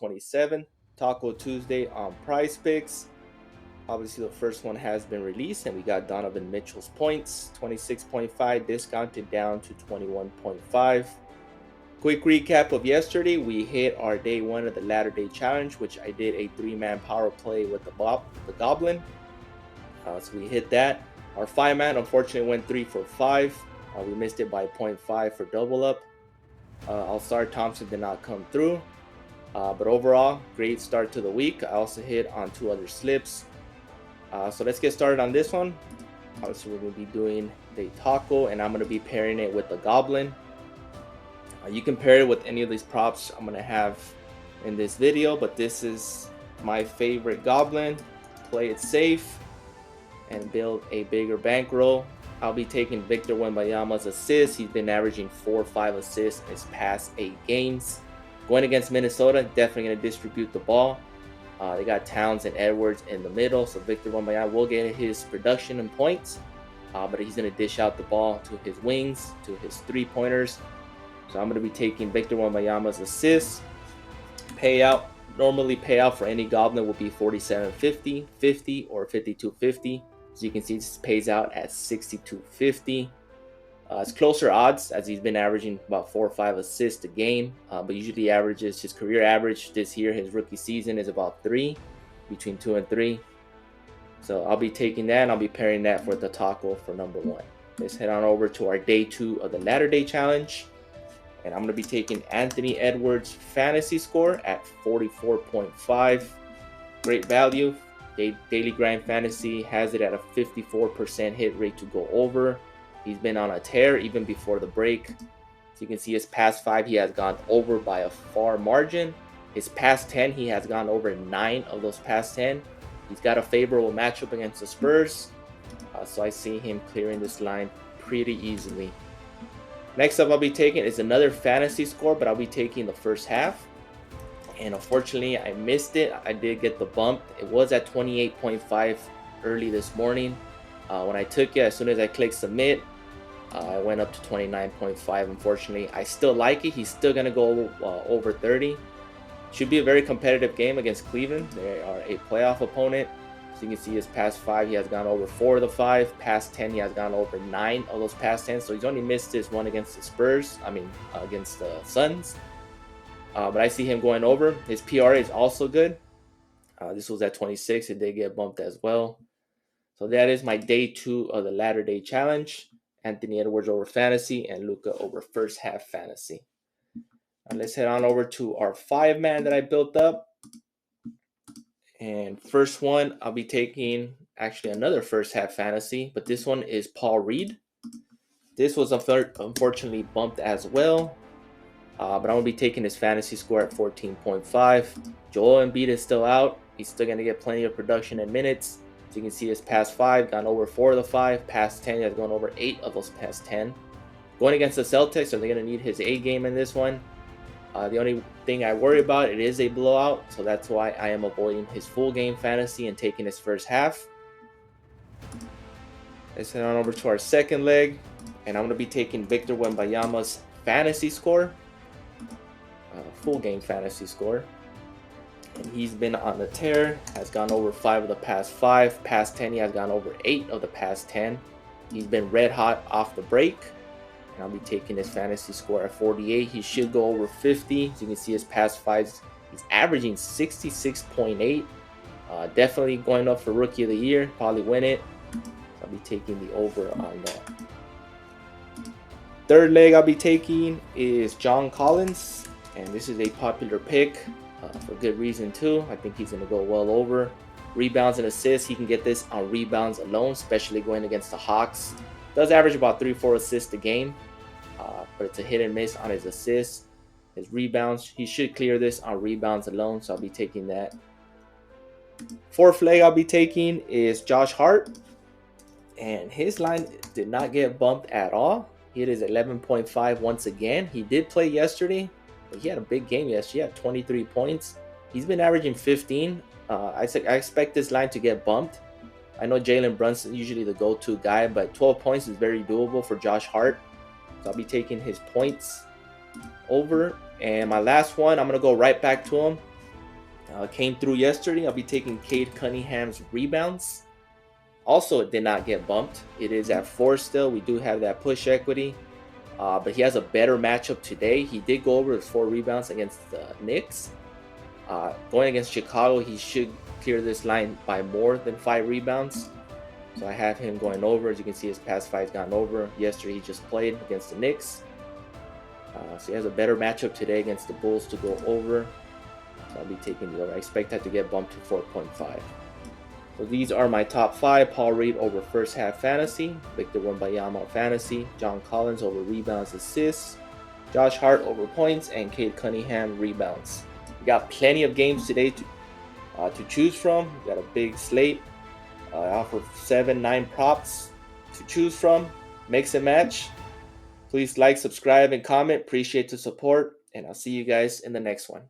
27th, Taco Tuesday on Prize Picks. Obviously, the first one has been released, and we got Donovan Mitchell's points, 26.5 discounted down to 21.5. Quick recap of yesterday: we hit our day one of the Latter Day Challenge, which I did a 3-man power play with the Goblin. So we hit that. Our 5-man unfortunately went 3 for 5. We missed it by 0.5 for double up. All-Star Thompson did not come through. But overall, great start to the week. I also hit on 2 other slips. So let's get started on this one. Obviously, we're going to be doing the Taco, and I'm going to be pairing it with the Goblin. You can pair it with any of these props I'm going to have in this video, but this is my favorite Goblin. Play it safe and build a bigger bankroll. I'll be taking Victor Wembanyama's assists. He's been averaging 4 or 5 assists in his past 8 games. Going against Minnesota, definitely going to distribute the ball. They got Towns and Edwards in the middle, so Victor Wembanyama will get his production and points, but he's going to dish out the ball to his wings, to his three-pointers. So I'm going to be taking Victor Wembanyama's assists. Payout, normally payout for any Goblin will be $47.50, $50, or $52.50. So you can see this pays out at $62.50. It's closer odds as he's been averaging about 4 or 5 assists a game, but usually averages his career average this year, his rookie season, is about 3, between 2 and 3. So I'll be taking that, and I'll be pairing that for the Taco for number 1. Let's head on over to our day 2 of the Latter Day Challenge, and I'm going to be taking Anthony Edwards' fantasy score at 44.5. Great value. Daily Grind Fantasy has it at a 54% hit rate to go over. He's been on a tear even before the break. So you can see his past 5, he has gone over by a far margin. His past 10, he has gone over 9 of those past 10. He's got a favorable matchup against the Spurs. So I see him clearing this line pretty easily. Next up I'll be taking is another fantasy score, but I'll be taking the first half. And unfortunately, I missed it. I did get the bump. It was at 28.5 early this morning. When I took it, as soon as I clicked submit, I went up to 29.5. Unfortunately, I still like it. He's still going to go over 30. Should be a very competitive game against Cleveland. They are a playoff opponent. So you can see his past 5, he has gone over 4 of the 5. Past 10, he has gone over 9 of those past 10. So he's only missed this one against the Spurs. Against the Suns. But I see him going over. His PRA is also good. This was at 26. It did get bumped as well. So that is my day 2 of the Latter Day Challenge. Anthony Edwards over fantasy and Luka over first half fantasy. Now let's head on over to our 5-man that I built up. And first one, I'll be taking actually another first half fantasy, but this one is Paul Reed. This was unfortunately bumped as well. But I'm going to be taking his fantasy score at 14.5. Joel Embiid is still out. He's still going to get plenty of production and minutes. So you can see his past 5, gone over 4 of the 5. Past 10, he has gone over 8 of those past 10. Going against the Celtics, are they going to need his A game in this one? The only thing I worry about, it is a blowout. So that's why I am avoiding his full game fantasy and taking his first half. Let's head on over to our second leg. And I'm going to be taking Victor Wembanyama's fantasy score. Full game fantasy score. And he's been on the tear, has gone over 5 of the past 5. Past 10, he has gone over 8 of the past 10. He's been red hot off the break. And I'll be taking his fantasy score at 48. He should go over 50. So you can see his past 5s, he's averaging 66.8. Definitely going up for Rookie of the Year. Probably win it. So I'll be taking the over on that. Third leg I'll be taking is John Collins. And this is a popular pick for good reason too. I think he's going to go well over. Rebounds and assists, he can get this on rebounds alone, especially going against the Hawks. Does average about 3-4 assists a game, but it's a hit and miss on his assists. His rebounds, he should clear this on rebounds alone, so I'll be taking that. Fourth leg I'll be taking is Josh Hart. And his line did not get bumped at all. It is 11.5 once again. He did play yesterday. He had a big game yesterday. He had 23 points. He's been averaging 15. I expect this line to get bumped. I know Jalen Brunson is usually the go-to guy, but 12 points is very doable for Josh Hart. So I'll be taking his points over. And my last one, I'm going to go right back to him. Came through yesterday. I'll be taking Cade Cunningham's rebounds. Also, it did not get bumped. It is at 4 still. We do have that push equity. But he has a better matchup today. He did go over his 4 rebounds against the Knicks. Going against Chicago, he should clear this line by more than 5 rebounds. So I have him going over. As you can see, his past 5's gone over. Yesterday, he just played against the Knicks. So he has a better matchup today against the Bulls to go over. So I'll be taking the over. I expect that to get bumped to 4.5. So these are my top 5. Paul Reed over first half fantasy. Victor Wembanyama fantasy. John Collins over rebounds, assists. Josh Hart over points. And Cade Cunningham rebounds. We got plenty of games today to choose from. We got a big slate. I offer 7-9 props to choose from. Mix and match. Please like, subscribe, and comment. Appreciate the support. And I'll see you guys in the next one.